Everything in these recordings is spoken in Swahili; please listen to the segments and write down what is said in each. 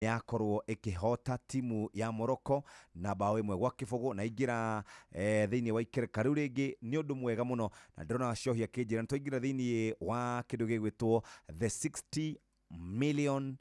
yakorwo ikihota timu ya Morocco na bao imwe gwa kifogo na igira thiini wa ikereka riu ringi ni undu mwega muno na ndona Shohia Kinjira nitwaingira thiini wa kindu gigwitwo the 60 million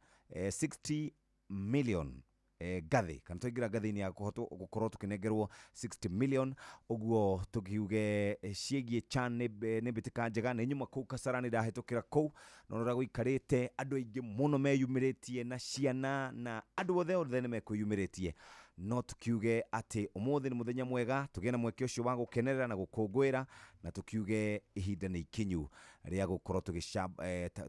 gathi kana twaingira gathi-ini ya gukorwo tukinengerwo 60 million uguo tukiuge ciegie Chan ni mbitika njega ni nyuma kuu Kasarani ndahetukira kuu nonora guikarite andu aingi muno meyumiritie na ciana na andu othe ni mekuyumiritie no tukiuge ati umuthi ni muthenya mwega tugena mweke ucio wa gukenerera na gukungwira na tukiuge ihinda ni ikinyu ria gukorwo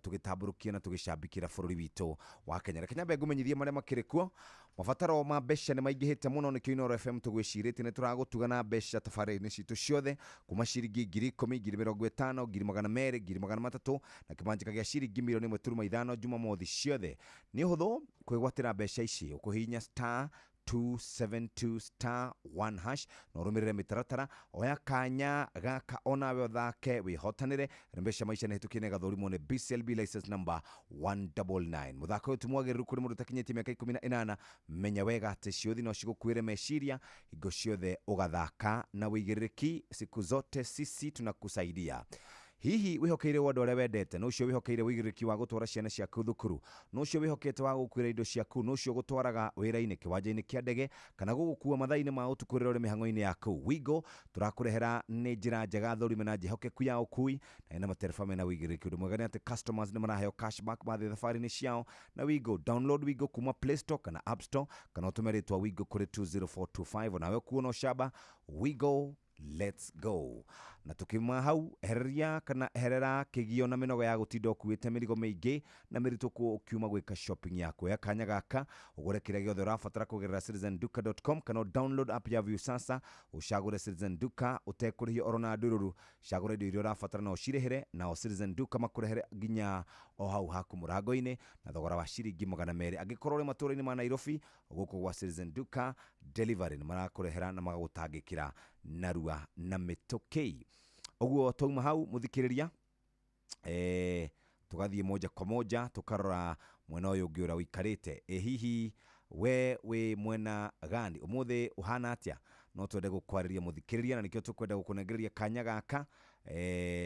tugitamburukia na tugicambikira bururi witu wa Kenya. Reke nyambe ngumenyithie maria makirikuo mabataro ma mbeca ni maingihite muno ni Inoro FM tugwicirite ni turagutugana mbeca tafari-ini citu ciothe kuma ciringi 10,000 50,000 200,000 300,000 na kimanjika gia ciringi milioni 1.5 Jumamothi ciothe ni huthu kwigwatira mbeca ici ukuhinya star 272*1# no rumirire mitaratara oya kanya gaka onawe othake wihotanire mbeca maisha nihitukie gathurimo ni BCLB license number 199 muthako uyu tumwagiriru kuri mundu takinyeti miaka 18 menya wega ati ciuthi no cigukwire meciria hingo ciothe ugathaka na wigiririki siku zote sisi tunakusaidia. Hihi wihokeire wandu aria wendete no cio wihokeire wigiriki wa gutwara ciana ciaku thukuru no cio wihokete wa gukwira indo ciaku no cio gutwaraga wira-ini kiwanja-ini kia ndege kana gugukua mathaini ma utukurira uri mihango-ini yaku Wigo turakurehera ni njira njega thurime na njihokeku ya ukui na ina materfa mena wigiriki undu mwega ni ati customers ni maraheo cashback bathi thafari-ini ciao na Wigo. Download Wigo kuma Play Store kana App Store kana utumeritwa Wigo kuri 20425 nawe kuona shaba Wigo. Let's go. Na tukima hau heria kana herera kigio na minogo ya gutinda ukuite mirigo miingi na mirito ku ukiuma gwika shopping yako ya kanya gaka ugure kira giothe urabatara kugerera citizenduka.com kana download app ya View sasa ushagure Citizen Duka utekurihia orona ndururu shagure indo iria urabatara na ucirehere na Citizen Duka makurehere ginya o hau haku murango-ini na thogora wa ciringi 200 agikorwo ri matura-ini ma Nairobi guku gwa Citizen Duka delivery marakurehera na magagutangikira narua na mitokei uguo tuma hau muthikiriria tugathie moja kwa moja tukarora mwena uyu ungi ura wikarite hihi we mwena gani umuthi uhana atia no twende gukwariria muthikiriria na nikio tukwenda gukunengereria kanya gaka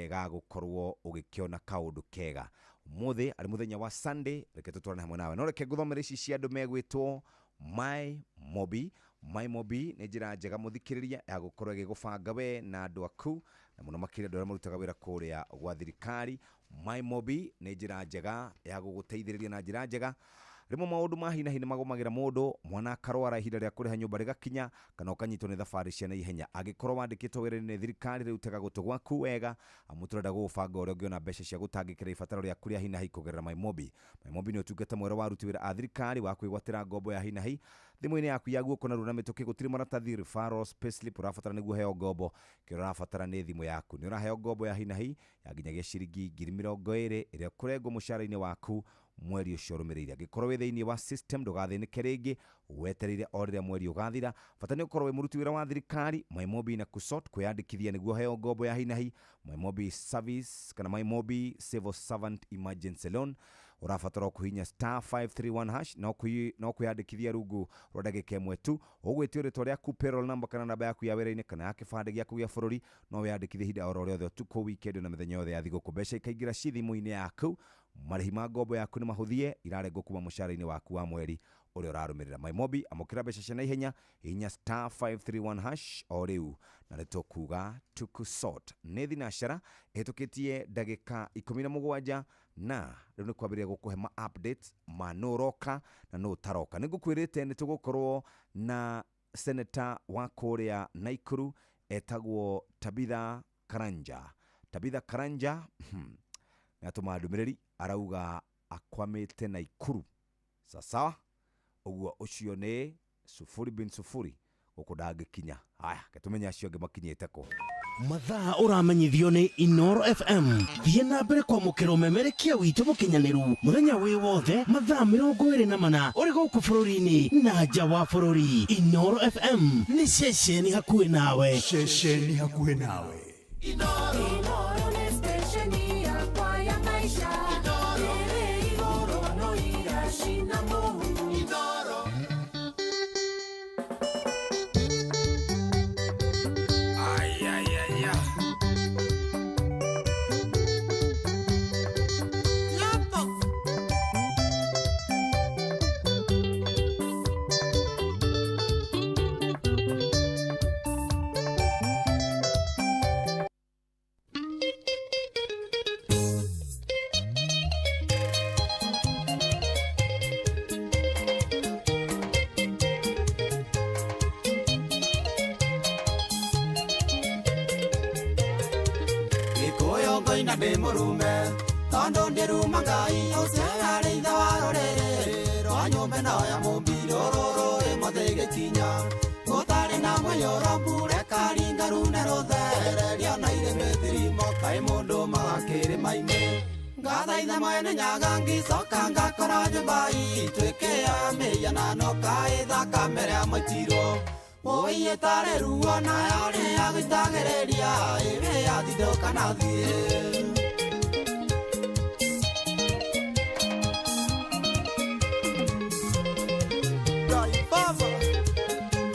ga gukorwo ugikiona kaundu kega umuthi ari muthenya wa Sunday reke tutwarane hamwe nawe no reke nguthomere ici cia andu megwitwo My Mobi ni njira njega muthikiriria ya gukorwo igigubanga we na andu aku na muno makiri andu aria marutaga wira kuria gwa thirikari. My Mobi ni njira njega ya guguteithiriria na njira njega rimo maundu mahina hina magomagira mundu mwana karwara ihinda ria kuriha nyumba rigakinya kana ukanyitwo ni thafari cia na ihenya agikorwo wandikitwo wira-ini thirikari riu tega gutu gwaku wega amuturenda gubanga uria ungiona mbeca cia gutangikira ibataro ria kuria hina hi kugerera My Mobi ni utungata mwero wa ruti wira a thirikari wa kwigwatira ngombo ya hina hi thimu-ini yaku ya guoko na runa mituki gutiri maratathi referrals payslip urabatara niguo heo ngombo kiro urabatara ni thimu yaku ni uraheo ngombo ya hina hi ya ginyagia ciringi 20,000 iria kurengwo mushara-ini waku mweri ucio rumirire gikorwo thiini wa system ndugathinike ringi wetereire orire mweri ugathira fatani ukorwo we muruti wira wa thirikari My Mobi na kusort kwiyandikithia niguo heo ngombo ya hina hi My Mobi service kana My Mobi civil servant emergency loan urabatara kuhinya star 531# no kwiyandikithia rungu rwa ndagika imwe tu ugwitio ritwa riaku payroll number kana namba yaku ya wira-ini kana ya kibande giaku gia bururi no wiyandikithie hinda oro riothe tuko weekend na mithenya yothe ya thiguku mbeca ikaingira thimu-ini yaku marihi ma ngombo yaku ni mahuthie irarengwo kuma mushara-ini waku wa mweri uria urarumirira My Mobi amukira mbeca cia naihenya hinya star 531# o riu na ritokuga tukusort ni thinashara ehitukitie ndagika 17 na riu ni kwambiria gukuhe ma updates ma nuroka na nutaroka nigukwirite ni tugukorwo na senator wa kuria Naikuru etagwo Tabitha Karanja natuma ndumiriri arauga akwamite Naikuru sasa uguo ucio ni 0.0 gukudangikinya haya ketumenya acio ngi makinyite ko mathaa uramenyithio ni Inoro FM thie na mbere kwa mukiro memerekia witu mukinyaniru muthenya wi wothe mathaa 24 uri guku bururi-ini na nja wa bururi. Inoro FM ni ceceni hakuhi nawe Inoro ni stesheni yakwa ya maisha. Inoro no irashina muhu. na demurume tondo ndiruma ngai usiare itha warorere rwa nyumba no ya mumbiro roro emothege kinya utari na muyoro bure karinga rune rothere riona ire methirimo kai mundu magakiri maine ngathaitha mwene nyagangi coka ngakora nyumbai twike ya mĩhiana no kaitha kamere ya maitiro Oye tare ruo na yare agitagereria ebe yathidoka na thie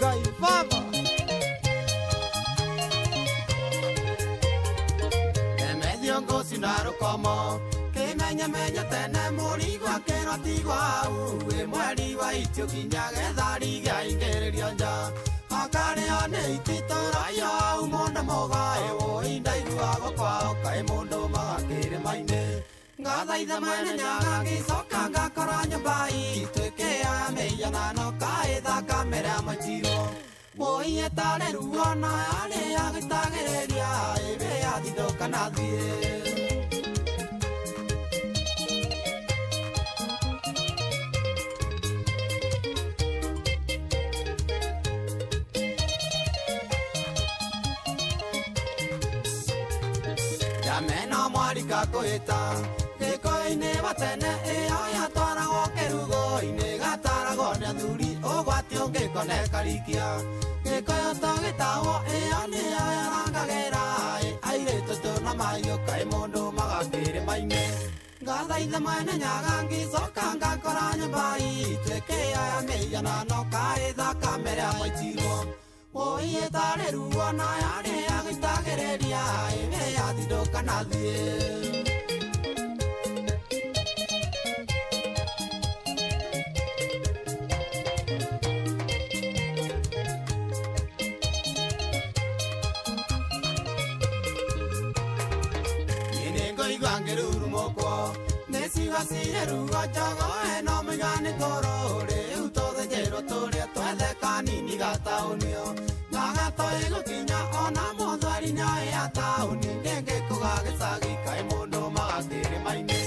Gai baba Emedio ngosi na rukomo Menya tene muri gwa kero tigwa uwe mweri wa itio kinya gethari ga ingererio nja akare ane ititora ya umonda moga ewo indaigua gokwa kai mundu magakire maine ngathaitha mwene nyagangi coka ngakora nyumbai twike ya mĩhiana no kaitha kamere ya maitiro Oye tare ruo na yare agitagereria ebe yathidoka na thie Mena mwarika kuhita Gĩko-inĩ watene ĩyo yatwaragwo kĩrugo-inĩ gataragwo nĩ athuri ũgwati ũngĩkone karikia Gĩkũyũ tũgĩtahwo ĩyo nĩyo yarangagĩra airĩtu tũna mahiũ kaĩ mũndũ magakĩrĩ maine ngathaitha mwene nyagangi coka ngakora nyumbai twĩke ya mĩhiana no kaitha kamere ya maitiro Oye tare ruo na yare agitagereria ebe yathidoka na thie Inengo igwangeruru moko nesigasire ruo jogo eno migane torore utothe jero tore twethe kanini gataunio Nagatoigo kinya ona muthwari nyae ya tauni Ngenge kugagicagi kai mundu magakiri maine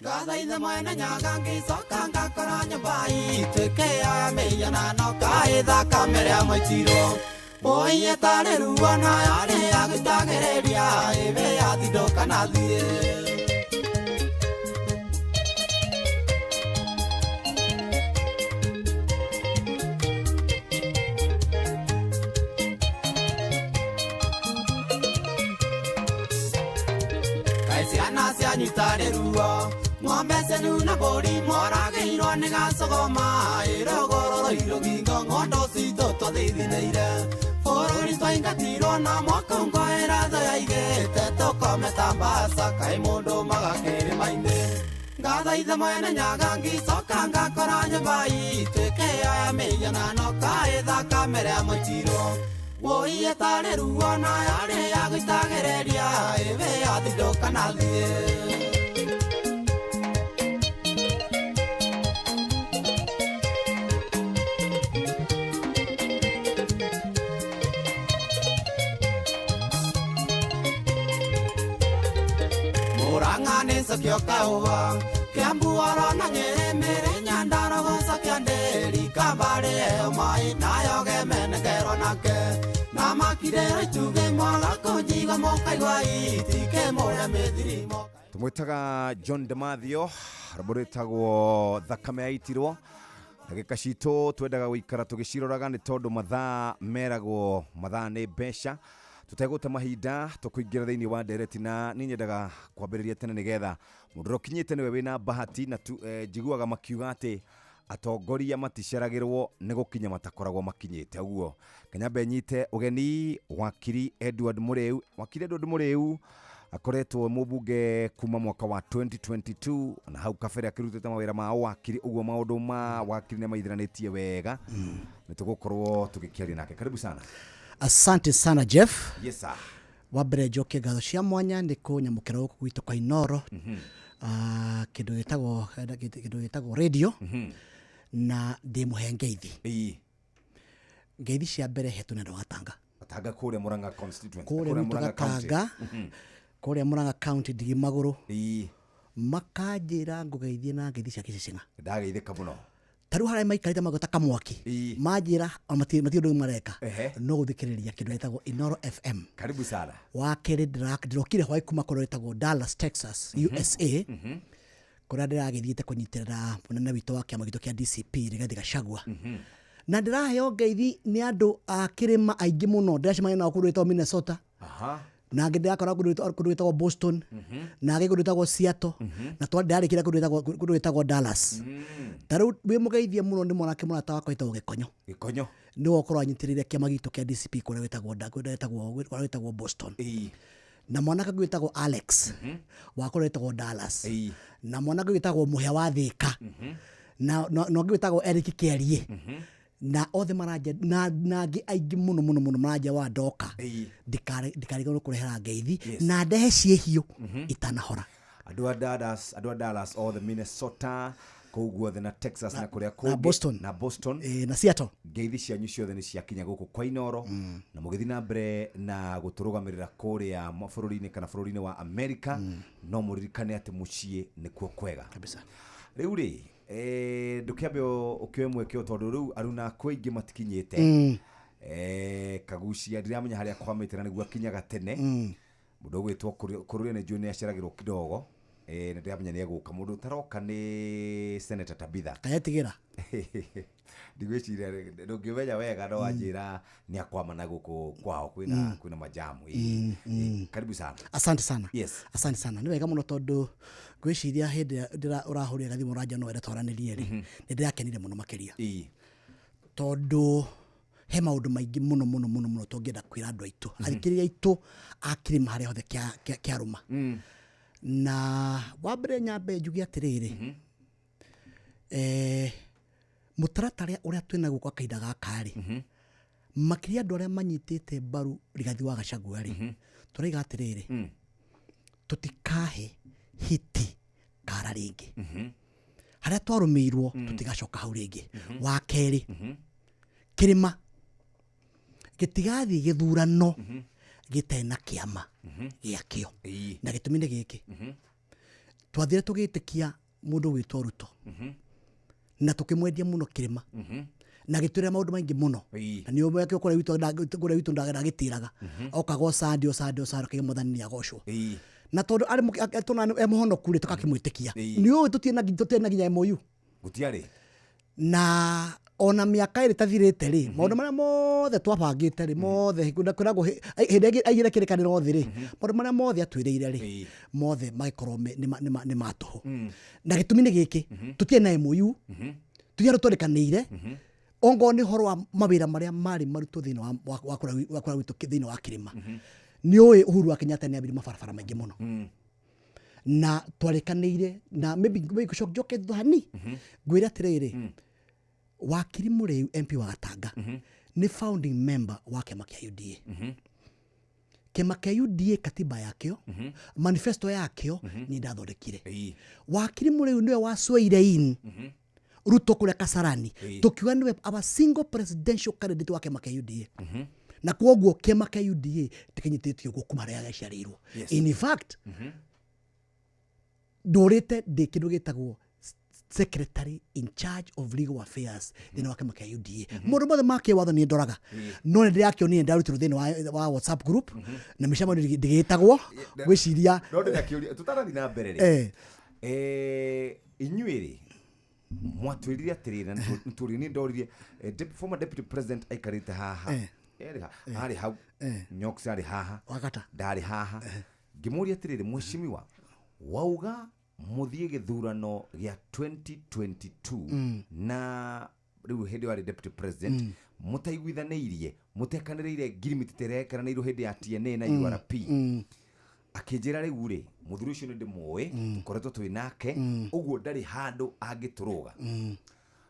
Ngathaitha mwene nyagangi coka ngakora nyumbai twike ya mĩhiana no kaitha kamere ya maitiro Oye tare ruo na yare agitagereria ebe yathidoka na thie Ciana cianyitare ruo ng'ombe cenu na mbũri moragĩirwo nĩ gacogoma ĩrogororo irogingo ng'ondo citũ tũthithinĩire bũrũri twaingatirwo na mwakũngũĩra thũ yaigĩte tũkome ta mbaca kaĩ mũndũ magakĩrĩ maine ngathaitha mwene nyagangi coka ngakora nyumbai twĩke ya mĩhiana no kaitha kamere ya maitiro Oye tare ruo na yare agitagereria ebe yathidoka na thie Murang'a nĩcokio kaũa Kiambu orona Nyeri Mĩrĩ Nyandarua gũcokio Nderi Kambale ĩyo maĩ nayo gemenengerwo nake na makirero ituge mwaga kũnjiga mũkaigua itike mũrĩa mĩthirimo Tumwĩtaga John Demathio rũrĩtagwo thakame yaitirwo ndagĩka citũ twendaga gũikara tũgĩciroraga nĩ tondũ mathaa meragwo mathaa nĩ mbeca tutegũte mahinda tũkũingĩra thĩinĩ wa ndereti na niĩ nyendaga kwambĩrĩria tene nĩgetha mũndũ ũkinyĩte nĩwe wĩna bahati na njiguaga makiuga atĩ atongoria maticeragĩrwo nĩ gũkinya matakoragwo makinyĩte ũguo Kenyambe nyite ũgeni wakiri Edward Mũrĩu wakiri Edward Mũrĩu akoretwo mũbunge kuma mwaka wa 2022 na hau kabere akĩrutĩte mawĩra ma wakiri ũguo maũndũ ma wakiri nĩ maithiranĩtie wega nĩtũgũkorwo tũgĩkĩaria nake karibu sana Asante sana Jeff. Yes sir. Wabere njoke ngatho cia mwanya nĩ kũnyamũkĩra gũkũ gwitũ kwa Inoro kĩndũ gĩtagwo radio na ndĩ mũhe ngeithi ngeithi cia mbere hetũ nenda wa Tanga Tanga kũrĩa Murang'a constituency kũrĩa Tanga kuria Murang'a County ndigi maguru ii makanjira ngugeithie na ngeithi cia Kicinga ndageithika muno taru haria maikarite magota kamwaki Ii. manjira mati undu mareka Ehe. no guthikiriria kindu etagwo Inoro FM karibu sana wa keri ndirokire hwai kuma kundu etagwo Dallas Texas USA kuria ndiragithiite kunyitirira munene witu wa kiama gitu kia DCP Rigathi Gachagua na ndiraheo ngeithi ni andu a kirima aingi muno ndiracemania nao kundu etagwo Minnesota aha na ngindakora kundu etagwo Boston na kundu etagwo Seattle na twandarikira kundu etagwo Dallas taru wi mugeithie muno ni mwanake murata wakwa etagwo Gikonyo ni wokorwo anyitirire kiama gitu kia DCP kuria wetagwo Boston ii na mwanake gwitagwo Alex wakorwo etagwo Dallas ii na mwanake gwitagwo Muhia wa Thika na no gwitagwo Eric Kerie na othe maraja na ngi aingi muno maraja wa ndoka ii ndikarigwo kurehera ngeithi na ndehe ciehio itanahora andu a Dallas all the Minnesota koguo the na Texas na kuria na Boston na Seattle ngeithi cianyu ciothe ni ciakinya guku kwa Inoro na mugithi na mbere na guturugamirira kuria mabũrũri-inĩ kana bũrũri-inĩ wa America no muririkane ati mucie nikuo kwega kabisa riu ri ndukiambe ukioe mweke tondu riu aruna kwingi matikinyite kagucia ndiramenya haria kwamite na niguo akinyaga tene mundu gwitwo kururia ni njui ni aceragirwo kidogo na ndiramenya ni eguka mundu taroka ni Senator Tabitha kayetigira ndigwiciria ndungimenya wega no anjira ni akwamana guku kwao kwina majamu karibu sana asante sana yes asante sana ni wega muno tondu gwiciria hindi ndira urahuria gathimu ranja no wenda twaranirie ri ni ndirakenire muno makiria tondu he maundu maingi muno tungienda kwira andu aitu athikiria aitu akirima haria hothe kiaruma na wambere nyambe njugi atiriri mutaratara uria twina guko kaida gakari makiria andu aria manyitite mbaru Rigathi wa Gachagua ri turaiga atiriri tutikahe hiti kara ringi haria twarumirwo tutigacoka hau ringi wa keri kirima gitigathi githurano gitena kiama giakio na gitumine giki twathire tugitikia mundu witwo Ruto na tukimwendia muno kirima na gitwira maundu maingi muno na ni umwe yake kure witu ndagitiraga okago sandio kimuthani ni agocwo na tondu ari tuna emuhono kure tukakimwitikia ni uwe tutiena ginya MOU gutiari na ona miaka iri tathirite ri maundu maria mothe twabangite ri mothe kwiragwo hindi aigire kirikaniro thiri maundu maria mothe atwirire ri mothe magikorwo ni matuhu na gitumi ni giki tutie na MOU tutia turikanire ongo ni horo wa mawira maria mari maruto thini wa kura witu thini wa kirima ni uwe Uhuru wa Kenyatta ni abiri mabarabara maingi muno na twarikanire na maybe kushokjoke dhani gwira tiriri wakiri muriu MP wa Gatanga ni founding member wa kiama kia UDA kiama kia UDA katiba yakio manifesto yakio ni ndathondekire wakiri muriu niwe wasweire in Ruto kule Kasarani tukiwa niwe our single presidential candidate wa kiama kia UDA na kuoguo kiama kia UDA tikinyititio gukumaria gaciarirwo in fact dorete de kindu gitagwo secretary in charge of legal affairs thina wa kiama kia UDA mundu mothe make watho ni ndoraga no ndi yakio ni ndarutirwo thina wa WhatsApp group na mishamo ndigitagwo gwiciria no ndakiuria tutarathi na mbere ri inyuiri mwatwirire atirira nturi ni ndoririe former deputy president aikarite haha ari hau nyoksi ari haha wakata ndari haha ngimuria atiriri mweshimiwa wauga muthie githurano gia 2022 na riu hindi wa deputy president mutaiguithanirie mutekaniriire girimiti terekananiirwo hindi ya TNA na URP akinjira riu ri muthuri ucio ni ndimwe tukoretwo twi nake uguo ndari handu angituruga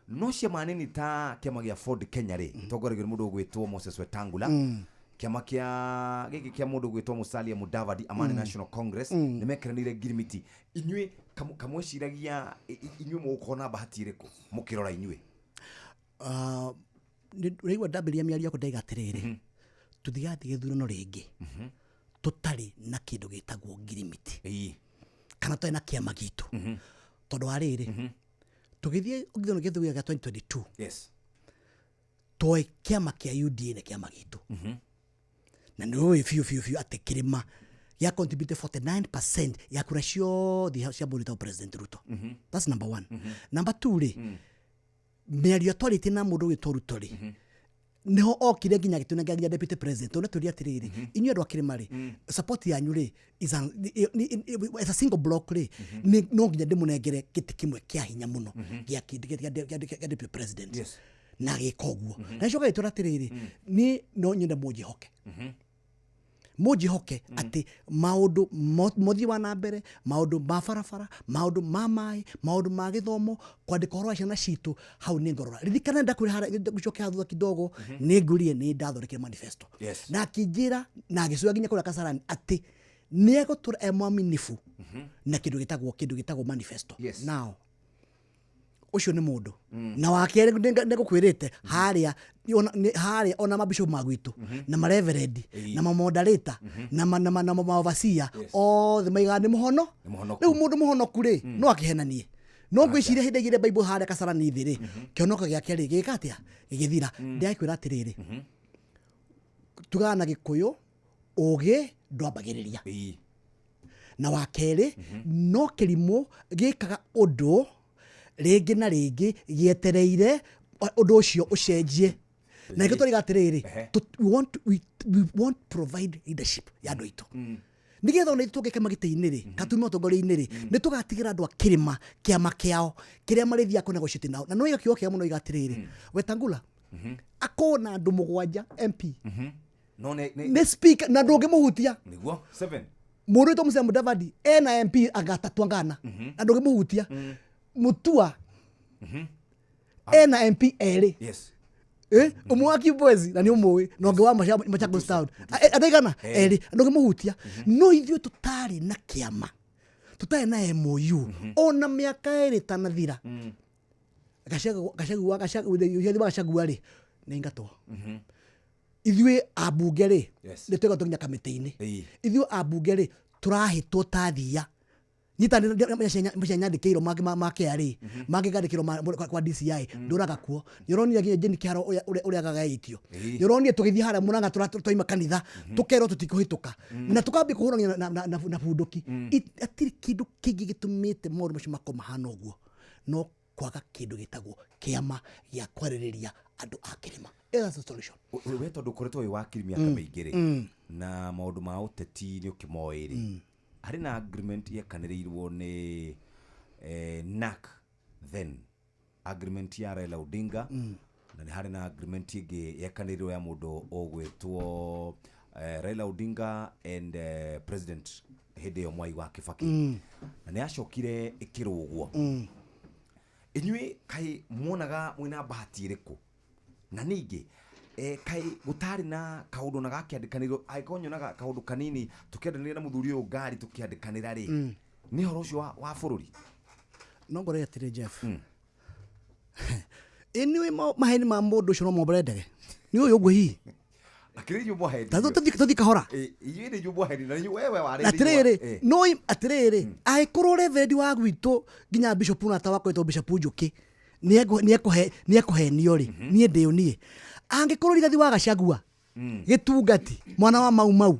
no ciamanini ta kiama gia Ford Kenya ri tongoragio mundu gwitwo Moses Wetangula kiama kia giki kia mundu gwitwo Musalia Mudavadi Amani National Congress ni mekeranire girimiti inyue kamweciragia inyue mukona bahati iriku mukirora inyue riu ndambiria miario ko ndaiga atiriri tuthigathi githurano ringi tutari na kindu gitagwo ngirimiti kana twena kiama gitu tondu ariri tugithie ugithano githuria ga 2022 yes toi kiama kia UDA na kiama gitu na no fiu ate kirima ya contribute 49% ya kura ciothe cia mũrita president Ruto that's number 1 number 2 ri mĩario twarĩtie na mũndũ wĩtwo Ruto ri niho okire nginya gĩtuna nginya deputy president ona tũria atiriri inyuĩ andũ a Kĩrĩma ri support yanyu ri is a single block ri no nginya ndĩmũnengere gĩtĩ kĩmwe kĩa hinya mũno gĩa deputy president yes na gĩkoguo na icoka gĩtũra atiriri ni no nyende mũnjihoke ati maundu mothi wa na mbere maundu ma barabara maundu ma mai maundu ma githomo kwandika horo ciana citu hau ni ngorora ririkana ndakwira hara gucoka thutha kidogo ni ngurie ni ndathoreke manifesto yes na kijira na gicua ginya kura Kasarani ati niego tura emwaminifu na kindu gitagwo manifesto yes. Now ucio ni mundu na wakere ndigukwirite haria ona mabishop magwitu na mareverend na moderator na overseer othe maiga ni muhono riu mundu muhono kuri no akihenanie no ngwiciria hindagire Bible haria Kasarani thiri kionoka giake ri gikatia gigithira ndiakwira atiriri tugana gikuyu ugi ndwambagiriria na wakere no kirimo gikaga undu rĩngĩ na rĩngĩ gĩetereire ũndũ ũcio ũcenjie na gĩtũ rigatirĩrĩ we want provide leadership ya andũ aitũ nigetha ona itũgeke magĩtĩ-inĩ rĩ katume ũtongoria-inĩ rĩ nĩ tũgatigĩra andũ a Kĩrĩma kĩama kĩao kĩrĩa marĩthia kũnegotiate nao na no gĩkĩo kĩa mũno igatirĩrĩ Wetangula akona andũ 7 MP no nĩ speaker na ndũngĩmũhutia niguo 7 mũndũ wĩtwo Musalia Mudavadi ena MP agatatũ ngana na ndũngĩmũhutia Mutua ena MP eri yes umwe wa Kibwezi na ni umwe no ngwa Machakos Town adaigana eri ndũngĩmũhutia no ithuĩ tutari na kiama tutari na MOU ona mĩaka ĩrĩ tanathira gacagua ri nĩ ngatwo ithuĩ ambunge ri nĩ twega tũkinya kamĩtĩ-inĩ ithuĩ ambunge ri turahĩtwo tathia nyita nyandĩkĩirwo makĩarĩ mangĩgandĩkĩrwo kwa DCI ndũraga kuo nĩũronire nginya Jane Kĩharo ũrĩa gagaĩtio nĩũronire tũgĩthiĩ harĩa Mũrang'a tũraima kanitha tũkerwo tũtikũhĩtũka na tũkambia kũhũrania na bunduki atirĩ kĩndũ kĩngĩ gĩtũmĩte maũndũ macio makoma hana ũguo no kwaga kĩndũ gĩtagwo kĩama gĩa kwarĩrĩria andũ a Kĩrĩma. That's the solution. We tondũ ũkoretwo wĩ wakiri mĩaka mĩingĩ rĩ na maũndũ ma ũteti nĩ ũkĩmoĩ rĩ hari na agreement yekanĩrĩirwo nĩ NAC then agreement ya Raila Odinga na nĩ hari na agreement ĩngĩ yekanĩrĩirwo ya mũndũ ũgwĩtwo Raila Odinga and President hĩndĩ ĩyo Mwai wa Kibaki na nĩ acokire ĩkĩrũgwo inyuĩ kai muonaga mwina bahati ĩrĩkũ na ningĩ kai gutari na kaundu na gakiandikaniro aikonyonaga kaundu kanini tukiandanira na muthuri uyu ngari tukiandikanira ri ni horo ucio wa bururi no ngore atire Jeff anyway maheni ma mundu ucio no mobrendege ni uyu gwe hi akiri yubo head tazo tuthi kahora iyu ni yubo head na wewe wari atiriri no atiriri aikurure vendi wa gwitu nginya bishop na tawa kwetwo Bishop Njuki ni ekuhenio ri nie ndio nie angikorwo rigathi wa Gachagua gitungati mwana wa mau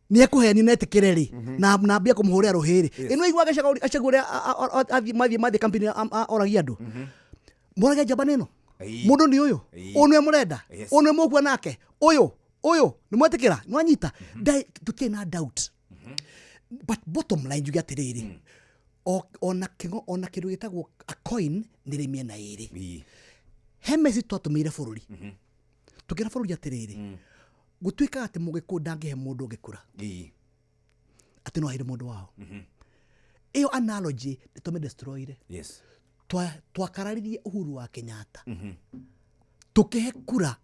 ni ekuheni netikire ri na mbia kumuhuria ruhiri ino igwa Gachagua mathi campaign oragia andu moragia njamba neno mundu ni uyu unwe murenda unwe mukwa nake uyu ni mwetikira ni wanyita tukina doubt but bottom line jugia tiriri ona kindu gitagwo a coin ni ri miena iri hemesi twatumire bururi tukira bururi atiriri gutwika ati mugiku ndangihe mundu ngikura ati no haire mundu wao iyo analogy tume destroyire yes twakararirie Uhuru wa Kenyatta tukihe kura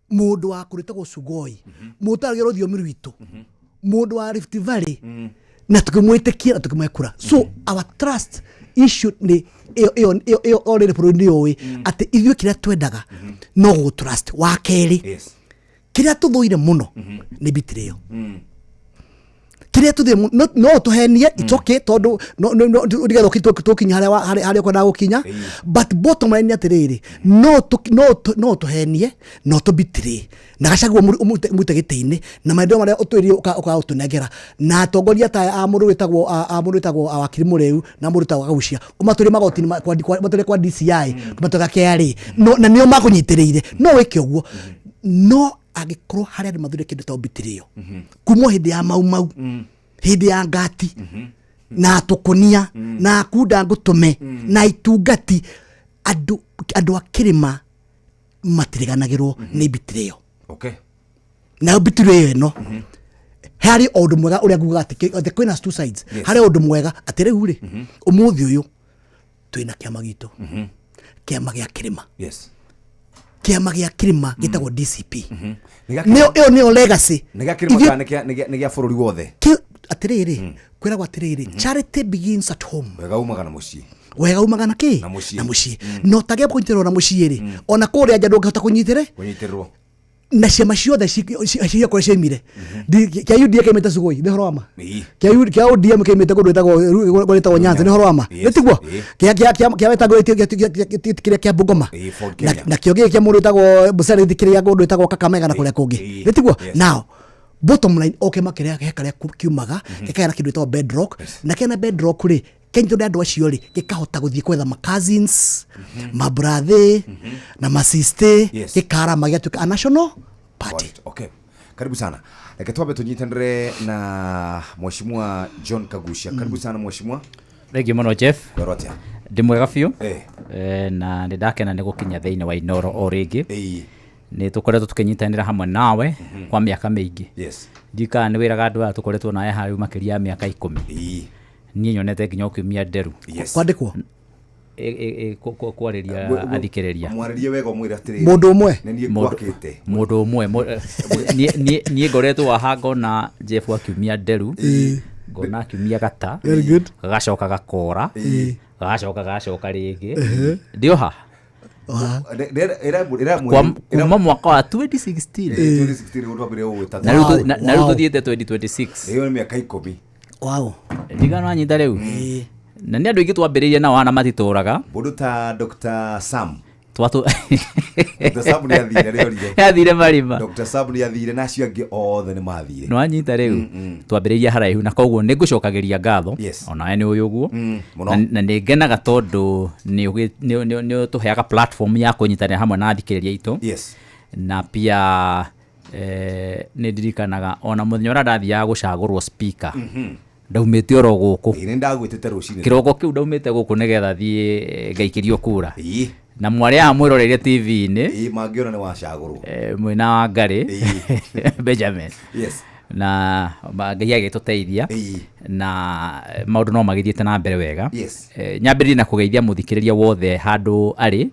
mundu wa kuritagwo Sugoi mutaragero thiomi rwitu mundu wa Rift Valley na tukimwitikia na tukimwekura so our trust issue ni iyo already pro ni owe ati ithuĩ kĩrĩa twendaga no go trust wa keri kiria tuthuire muno ni bitireo kiria tuthuire no tuhenie it's okay tondu ndigetho tukinya haria kwenda gukinya but bottom line atiriri no tuhenie no tubitire na gacagwo mute gitini na maendeleo maria utwiri utunegera na atongoria ta amuru witagwo awakiri mureu na amuru ta gagucia umaturi magotini maturi kwa DCI tumatoka KRA no na nio makunyitiriire no wike uguo no agikorwo haria ndi mathure kindu ta bitireo kumo hindi ya mau hindi ya ngati na tukunia na kunda ngutume na itungati andu akirima matiriganagirwo ni bitireo okay na bitireo eno hari undu mwega uria nguga ati kwina two sides hari undu mwega atiriu ri umuthi uyu twina kiama gitu kiama gia kirima yes kiama gia kirima gitagwo DCP nio legacy ni gia bururi wothe atiriri kwira gwa atiriri charity begins at home wega umaga na mucii wega umaga na ki na mucii no tage kunyiterwo na mucii ri ona kuria nja ndungihota kunyitirwo na ciama ciothe cia kore ciaimire kia UDA kaimite Sugoi ni horo wama kia ODM kaimite kundu gwetagwo Nyanza ni horo wama nitiguo kia wetagwo kiria kia Bungoma na kio giki kia mundu wetagwo Busari kiria kundu wetagwo Kakamega na kuria kungi nitiguo now bottom line okay makiria hekaria kiumaga kekana kindu wetagwo bedrock na kena bedrock ri kenyo ndandu acio ri gikahota guthie kwetha ma cousins ma brother na ma sister gikara magiatuka a national party okay karibu sana reke twabe tunyitanire na mheshimiwa John Kagusha karibu sana mheshimiwa thank you muno Jeff werotia ndimwega biu na ndakena ni gukinya thiini wa Inoro o ringi ni tukoretwo tukinyitanira hamwe nawe kwa miaka mingi yes ndika ni wiraga andu aya tukoretwo naye hari makiria miaka 10 ni nyonete nginya ukiumia nderu kwandikwo kwariria athikiriria mwaririe wega mwira atiri mundu umwe ni gwakite mundu umwe ni ngoretwo wahango na Jeff akiumia nderu ngona akiumia gata gacoka gakora gacoka ringi ndio ha kuma mwaka wa 2016 na riu tuthiete 2026 iyo ni miaka 10 wow ndigano anyita riu na ni andu ingi twambiririe na wana matituraga mundu ta Dr. Sam twatu Dr. Sam ni athire riorire athire marima Dr. Sam ni athire na acio angi othe ni mathire no anyita riu twambiririe haraihu na koguo ni ngucokageria ngatho ona ni uyu guo na ni ngenaga tondu ni tuheaga platform ya kunyitanira hamwe na athikiriria itu na pia ni ndirikanaga ona muthenya ura ndathia gucagurwo speaker ndaumite oro guku ni ndagwitete rucini kiroko kiu ndaumite guku nigetha thie ngaikirio kura na mwari amwiroreire TV ni mangiona ni wacagurwo mwina wa ngari Benjamin na Ngai agituteithia na maundu no magithiete na mbere wega nyambiririe na kugeithia muthikiriria wothe handu ari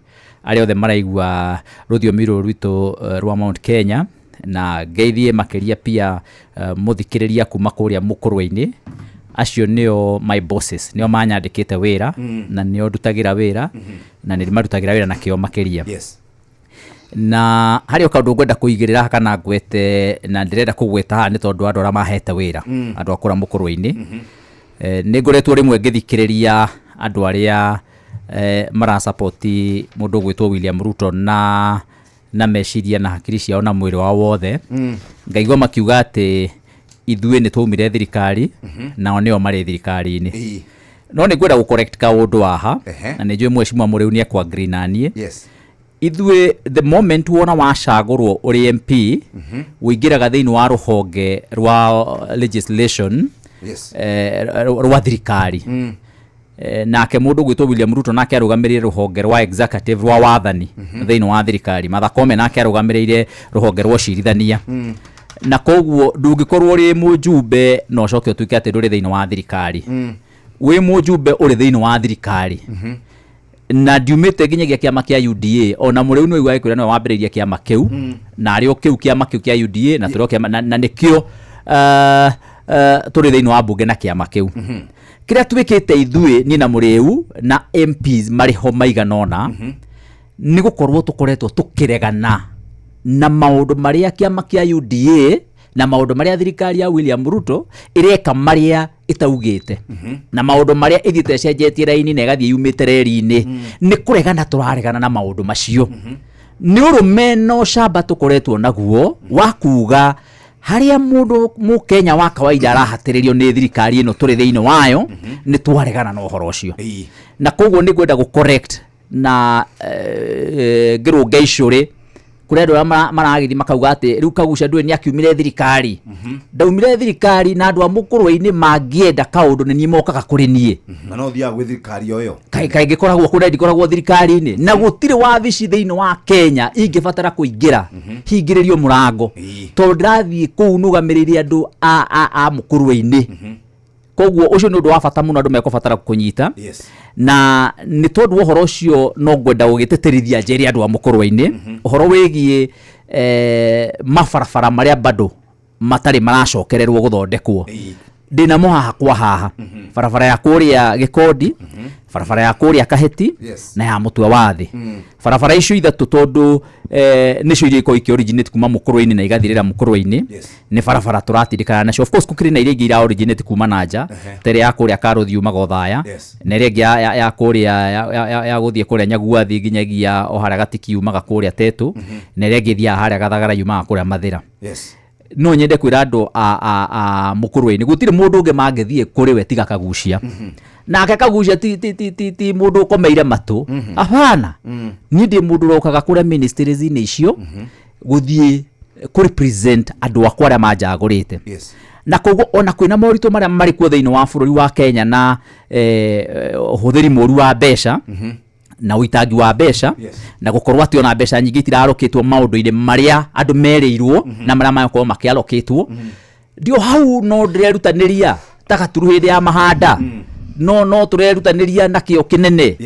othe maraigua ruthiomi rwitu rwa Mount Kenya na geithie makiria pia muthikiriria kuma kuria mukurwe-ini acio nio my bosses nio manyandikite wira na nio ndutagira wira na ni marutagira wira na kio makiria na hari okandu ngwenda kuigirira kana ngwete na ndirenda kugweta ha ni tondu andu ara mahete wira andu akura mukurwe-ini ni ngoretwo rimwe ngithikiriria andu aria mara support mundu gwitwo William Ruto na meciria na hakiri ciao na mwiri wao wothe ngaigua makiuga ati ithuĩ ni twaumire thirikari nao nio mari thirikari-ini no ni ngwenda gu correct ka undu aha na ni njui mheshimiwa Mureu ni akwa agree na niĩ ithuĩ the moment wona wacagurwo uri MP uingiraga thiini wa ruhonge rwa legislation rwa thirikari nake mundu gwitwo William Ruto nake arugamirire ruhonge rwa executive rwa wathani thiini wa thirikari Martha Koome nake arugamirire ruhonge rwa cirithania na koguo ndungikorwo uri mujumbe no coke utuike ati nduri thiini wa thirikari wi mujumbe uri thiini wa thirikari na ndiumite nginyagia kiama kia UDA ona Mureu ni wigwa ikwira no wambiriria kiama kiu na ari o kiu kiama kiu kia UDA na turi kiama na nikio turi thiini wa bunge na kiama kiu kiria twikite ithuĩ ni na Mureu na MPs mari ho maiganona ni gukorwo tukoretwo tukiregana na maundu maria kiama kia UDA na maundu maria thirikari ya William Ruto ireka maria itaugite na maundu maria ithite cenjetie raini na igathie yumite reri-ini ni kuregana turaregana na maundu macio ni urumeno shamba tukoretwo naguo wa kuga haria mundu Mukenya wa kawaida arahatiririo ni thirikari ino turi thiini wayo ni twaregana na uhoro ucio na koguo ni gwenda gu correct na ngirungeicuri kuria andu maragithi makauga ati riu Kagusha ndwe ni akiumire thirikari ndaumire thirikari na andu a mukurwa-ini mangienda kaundu ni mokaga kuri nie na no thia gwi thirikari yo kai ngikoragwo kuria ndikoragwo thirikari-ini na gutire wabici thiini wa Kenya ingibatara kuingira hingiririo murango tondu ndirathie kuu nugamiririe andu a mukurwa-ini koguo ucio ni undu wa bata muno andu mekubatara kunyita na ni tondu uhoro ucio no ngwenda ugiteterithia njeri andu a mukurwa-ini uhoro wigie mabarabara maria bado matari maracokererwo guthondekwo ndina mohaha kwa haha barabara ya kuria Gikondi barabara ya kuria Kaheti na ya Mutwe wa Thi barabara icio ithatu tondu nicio iriko originate kuma mukurwa-ini na igathirira mukurwa-ini ni barabara turatindikana nacio of course kukiri na iria ingi originate kuma nanja tere ya kuria Karuthi uma Gothaya na iria ingi ya kuria ya guthie kuria Nyaguathi nginyagia o haria Gatiki uma kuria Tetu na iria ingi thia haria Gathagara uma kuria Mathira no nyende kwira andu a mukurwa-ini gutire mundu unge mangethie kuri we tiga Kagusha na Kagusha ti mundu komeire matu apana ni ndi mundu rokaga kuria ministries ini icio guthie ku represent andu akwa aria manjagurite na koguo ona kwina moritu maria mari kuo thiini wa bururi wa Kenya na huthiri moru wa mbeca na uitagi wa mbeca na gukorwa ati ona mbeca nyingi itiraroketwo maundu-ini maria andu mereirwo na maria makorwo makiaroketwo ndio hau no ndirerutaniria tagaturu hindi ya mahanda no turerutaniria na kio kinene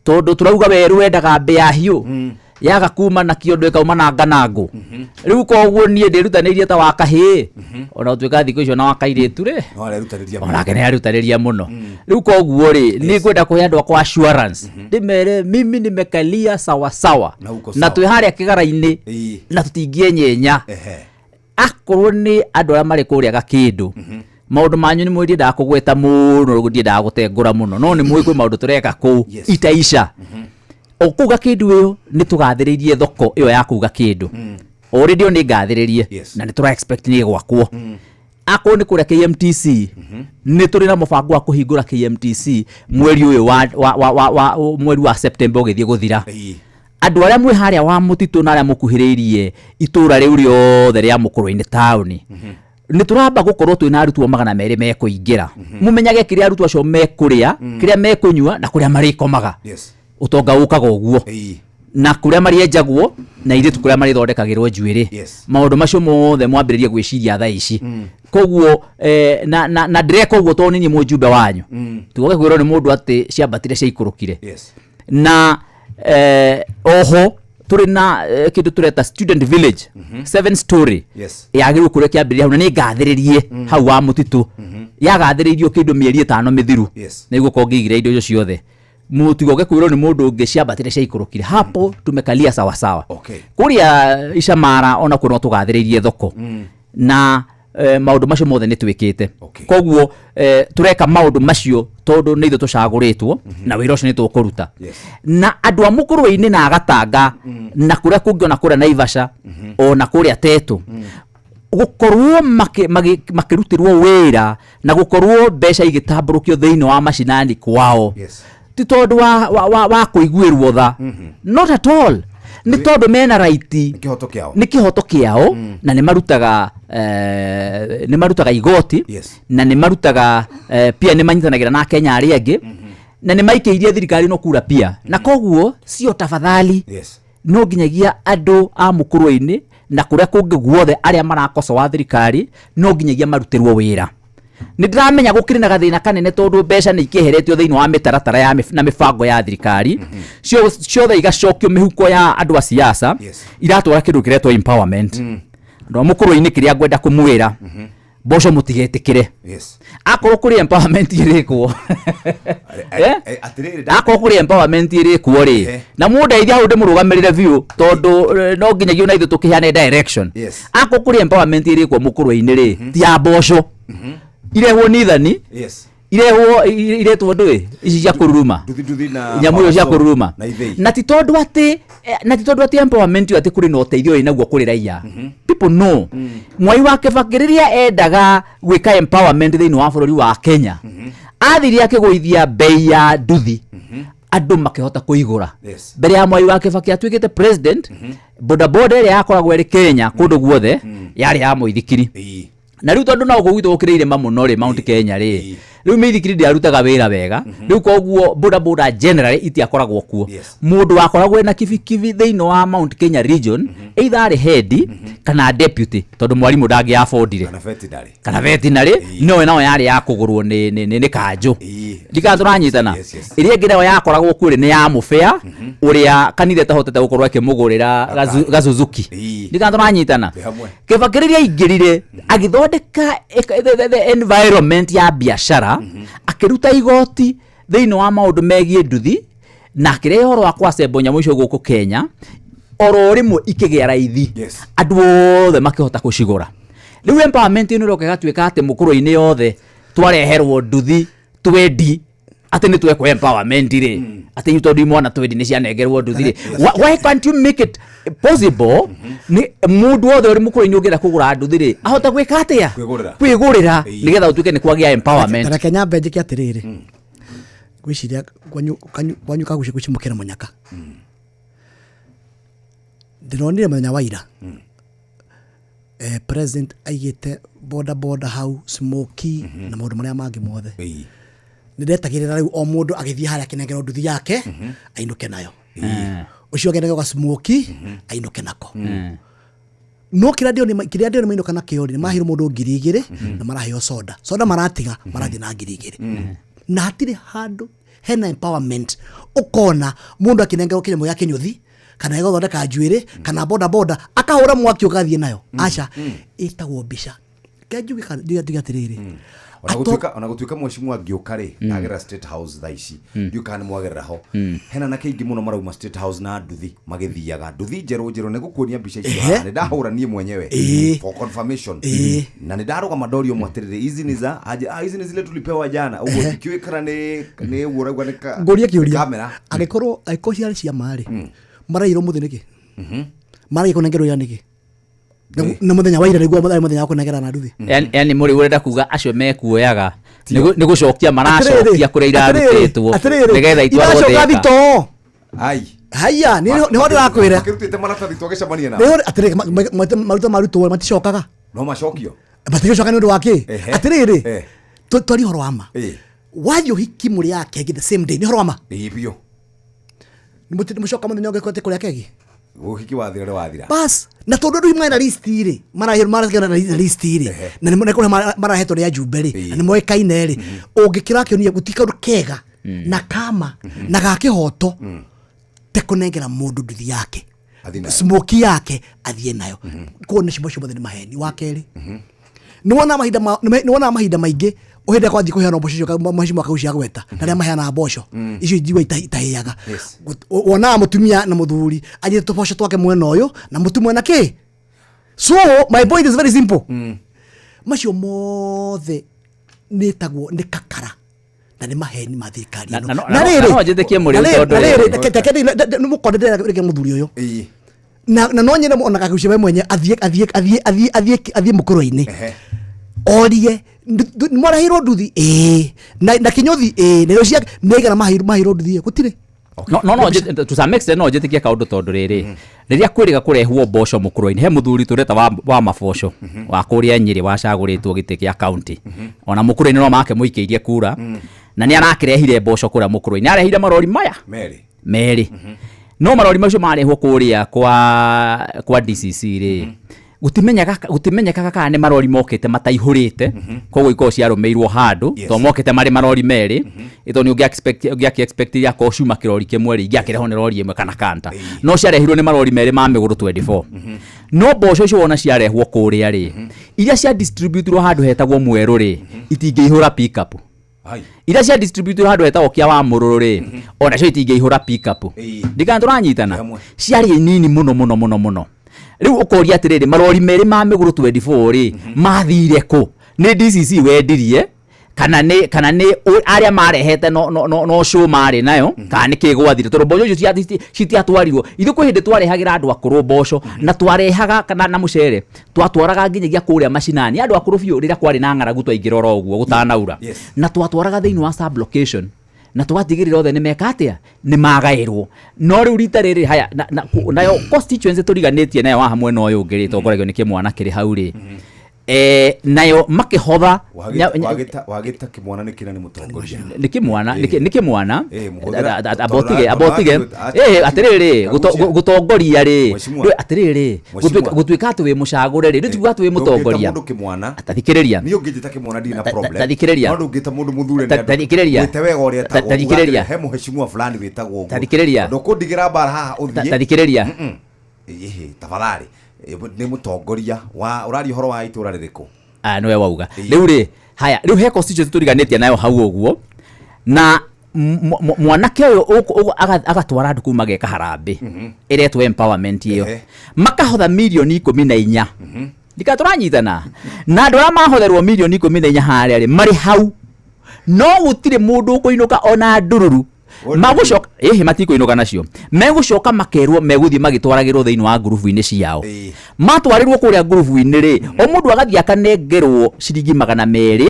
tondu turauga weru wendaga mbea hiu yaga kuma na kio ndweka uma na nganangu riu koguo nie ndirutaniria ta wa kahi ona tweka thiko icio na wa kairitu ri ona kene arutaniria muno riu koguo ri ni gwenda kuhe andu akwa assurance ndimere mimi nimekalia sawa sawa na twi haria kigara-ini na tutingie nyenya akorwo ni andu aria mari kuria Gakindu maundu manyu ni mwiri nda kugweta muno guthie nda gutengura muno no ni mwikwe maundu tureka ku itaisha okuga kindu iyo ni tugathiririe thoko iyo ya kuga kindu already ni gathiririe na ni tura expect ni gwakwo ako ni kuria KMTC ni turi na mubango wa kuhingura KMTC mweri uyu wa mweri wa September ugithie guthira andu aria mwi haria wa mutitu na aria mukuhiriirie itura riu riothe ria mukurwa-ini town ni turamba gukorwo twina arutwo magana meri mekuingira mumenyage kiria arutwo acio mekuria kiria mekunyua na kuria marikomaga utonga ukaga uguo na kuria marienjagwo na ire tukuria marithondekagirwo njuiri maundu macio mothe mwambiririe gwiciria thaa ici koguo na direka uguo to nini mujumbe wanyu tugoke kwirwo ni mundu ati ciambatire ciaikurukire na oho turi na kindu tureta student village 7 story yagiru kuria kiambiriria hau na ni gathiririe hau wa mutitu yagathiririo kindu mieri 5 mithiru na iguko ngigire indo icio ciothe mutigoke kwirwo ni mundu ungi ciambatire ciaikurukire hapo tumekalia sawa sawa kuria Icamara ona kuno tugathiririe thoko na maundu macio mothe ni twikite koguo tureka maundu macio tondu ni ithu tucaguritwo na wira ucio ni tukuruta na andu a mukurwa-ini na Gatanga na kuria kungi ona kuria Naivasha ona kuria Tetu gukorwo makirutirwo wira na gukorwo mbeca igitamburukio thiini wa macinani kwao ti tondu wa kuiguirwo tha not at all ni tondu mena right ni kihoto kiao na ni marutaga igoti na ni marutaga pia ni manyitanagira na Kenya aria angi na ni maikiirie thirikari no kura pia na koguo sio tafadhali no nginyagia andu a mukurwa-ini na kuria kungi guothe aria marakosoa thirikari no nginyagia marutirwo wira ni ndiramenya gukiri na gathina kanene tondu mbeca ni ikiheretio thiini wa mitaratara ya na mibango ya thirikari ciothe igacokio mihuko ya andu a siasa iratwara kindu kiretwo empowerment ndo mukurwa-ini kiria ngwenda kumwira boco mutigetikire Yes. akorwo kuri empowerment irikwo Atiriri akorwo kuri empowerment irikwo ri na mundeithia hau ndimurugamirire view tondu no nginyagia na ithu tukihane direction Yes. akorwo kuri empowerment irikwo mukuru-ini ri ti ya boco irehwo nithani Yes. iretwo ndui ici cia kururuma Nduthi na nyamu iyo cia kururuma na ithei. na ti tondu ati empowerment ati kuri no teithio inaguo kuri raia people know Mwai wa Kibaki riria endaga gwika empowerment thiini wa bururi wa Kenya athiria akiguithia bei ya nduthi andu makihota kuigura Yes. mbere ya Mwai wa Kibaki atuikite president bodaboda iria yakoragwo iri Kenya kundu guothe yari ya muithikiri na riu tondu no kugwitwo gukireire mamuno ri Mount Kenya ri riu mithikiri ndiarutaga wira wega riu koguo bodaboda generally itiakoragwo kuo mundu akoragwo na kibikibi thiini wa Mount Kenya region either ari head kana deputy tondu mwarimu ndangi affordire kana veterinary no nayo yari ya kugurwo ni kanjo ndika turanyitana iria ngi nayo yakoragwo kuri ni ya mufea uria kanithe tahotete gukorwo akimugurira gazuzuki ndika turanyitana Kibakiriria ingirire agithondeka the environment ya biashara akiruta igoti thiini wa maundu megie nduthi na akirehe horo wa kwacembo nyamu icio guku Kenya oro rimwe ikigia raithi andu othe makihota gucigura riu empowerment ino roke gatuika ati mukuru-ini yothe twareherwo nduthi twendi ati ni twekwo empowerment ri ati yuto mwana twendi ni cianengerwo nduthi ri why can't you make it possible ni mundu wothe uri mukuru-ini ungira kugura nduthi ri ahota gwika atia kwigurira nigetha utuike ni kwagia empowerment kana Kenya benje ki atiriri gwiciria kwanyu kagucia gucimukira munyaka ndironire muthenya wa ira president aigite boda hau smoky na maundu maria mangi mothe nindetagirira riu o mundu agithie haria kinengero nduthi yake ainuke nayo ucio agendaga kwa smoky ainuke nako no kiradio ni mainuka na kiori mahiro mundu 2,000 na maraheo soda maratiga marathi na 2,000 na hatire handu hena empowerment ukona mundu akinengero kinyamo yake nyuthi kana igothondeka njuiri kana boda akahura mwaki ugathie nayo acha itagwo mbica kenjuge kana ndigatiriri ona gutuika mweshimwa ngiukari agera State House thaici ndiukane mwagerera ho hena na kingi muno marauma State House na nduthi magithiaga nduthi njero ne gukuonia mbica icio ne ndahura nie mwenyewe for confirmation na ne ndaruga madorio mwatirire izi ni za izi ni zile tulipewa jana ugo kiwekara ne uragwa ne ngoria kiuria kamera agikorwo aikocia cia mari marairo muthiniki maraiko kunengerwo ya niki na muthenya wa ira niguo muthenya wa kunengera na nduthi yani muri urenda kuga acio mekuoyaga ni gucokia maracokia kuria irarutetwo nigetha itwarwo thika ai haya ni ho ndirakwira akirutite maratathi twagecamania na atiriri maruta marutwo maticokaga no macokio maticoka ni undu waki atiriri twari horo ama wayo hiki muri yake the same day ni horo ama bio ni mucoka muthenya ungekote kuria kegi uhiki wathira bas na tondu ndu imwe na list iri marahira na list iri na ni kuri marahetwo ni ajumberi na ni moikaine ri ungikira kionia gutika kega na kama na gakihoto te kunengera mundu nduthi yake smoky yake athie nayo kuona cimo cio ni maheni wa keri ni wona mahinda maingi uhinde kwathi kuheana mboco mheshimiwa kaucia gweta na ria maheana mboco icio njiwa itahiaga wona mutumia na muthuri ajite tuboco twake mwena uyu na mutumwa na ki so my point is very simple macio mothe nitagwo ni kakara na ni maheni mathikari na riri njetekie muri tondu ni mukondera rege muthuri uyu na no nyene ona kagucia we mwenye athie mukuru-ini orie mwarahirwo nduthi na kinyothi nero cia negera mahirwo nduthi gutire no to some extent no njetikia kaundu tondu riri riria kwiriga kurehwo mboco mukuru-ini he muthuri tureta wa maboco wa kuria Nyeri wacaguritwo giti kia county ona mukuru-ini no make muikiirie kura na ni arakirehire mboco kuria mukuru-ini arehire marori maya meri no marori macio marehwo kuria kwa DCC ri gutimenyeka kana ni marori mokite mataihurite koguo iko ciarumeirwo handu to mokite mari marori meri ito ni expect ya ko cuma kirori kimwe ri ngiakireho ni rori imwe kana kanta no ciarehirwo ni marori meri ma miguru 24 no mboco icio wona ciarehwo kũrĩa rĩ iria cia distributirwo handũ hetagwo Mweru rĩ itingĩihũra pick up iria cia distributirwo handũ hetagwo Kĩa wa Mũrũrũ rĩ ona cio itingĩihũra pick up ndikana tũranyitana ciarĩ nini mũno rĩu ũkoria atĩrĩrĩ marori merĩ ma mĩgũrũ 24 rĩ mathire kũ nĩ DCC wendirie kana nĩ arĩa marehete no show marĩ nayo kana nĩ kĩgwathire tondũ mboco icio citiatwarirwo ithu kwĩ hĩndĩ twarehagĩra andũ akũrũ mboco na twarehaga kana na mũcere twatwaraga nginyagia kũrĩa macinani andũ akũrũ biũ rĩrĩa kwarĩ na ng'aragu twaingĩra ũguo gũtanaura na twatwaraga thĩinĩ wa sub location na twatigĩrĩra othe nĩ meka atĩa nĩ magaĩrwo no rĩu rita rĩrĩ haya nayo constituency tũriganĩtie nayo haha mwena ũyũ ũngĩ tongoragio nĩ Kĩmwana kĩrĩ hau rĩ nayo makĩhotha wagĩta Kĩmwana nĩ kĩna nĩ mũtongoria nĩ Kĩmwana abotige atĩrĩrĩ gũtongoria rĩ atĩrĩrĩ gũtuĩka atĩ wĩ mũcagũre rĩ rĩtuĩka atĩ wĩ mũtongoria atathikĩrĩria niĩ ũngĩjĩta Kĩmwana ndĩ na problem tathikĩrĩria no ndũngĩta mũndũ mũthure tathikĩrĩria wĩte wega ũrĩa tathikĩrĩria he mũheshimiwa fulani wĩtagwo tathikĩrĩria ndũkũndigĩra mbara haha ũthiĩ tathikĩrĩria tafadhali nĩ mũtongoria wa ũrari ũhoro wa itũra rĩrĩkũ nĩwe wauga rĩu rĩ haya rĩu he constituency tũriganĩtie nayo hau ũguo na mwanake ũyũ agatwara andũ kuma geka harambĩ ĩretwo empowerment ĩyo makahotha mirioni 14 ndika tũranyitana na andũ arĩa mahotherwo mirioni 14 harĩa rĩ marĩ hau no gũtirĩ mũndũ ũkũinũka ona ndururu magũcoka matikũinũka nacio megũcoka makerwo megũthiĩ magĩtwaragĩrwo thĩinĩ wa ngurubu-inĩ ciao matwarĩrwo kũrĩa ngurubu-inĩ rĩ o mũndũ agathiĩ akanengerwo ciringi 200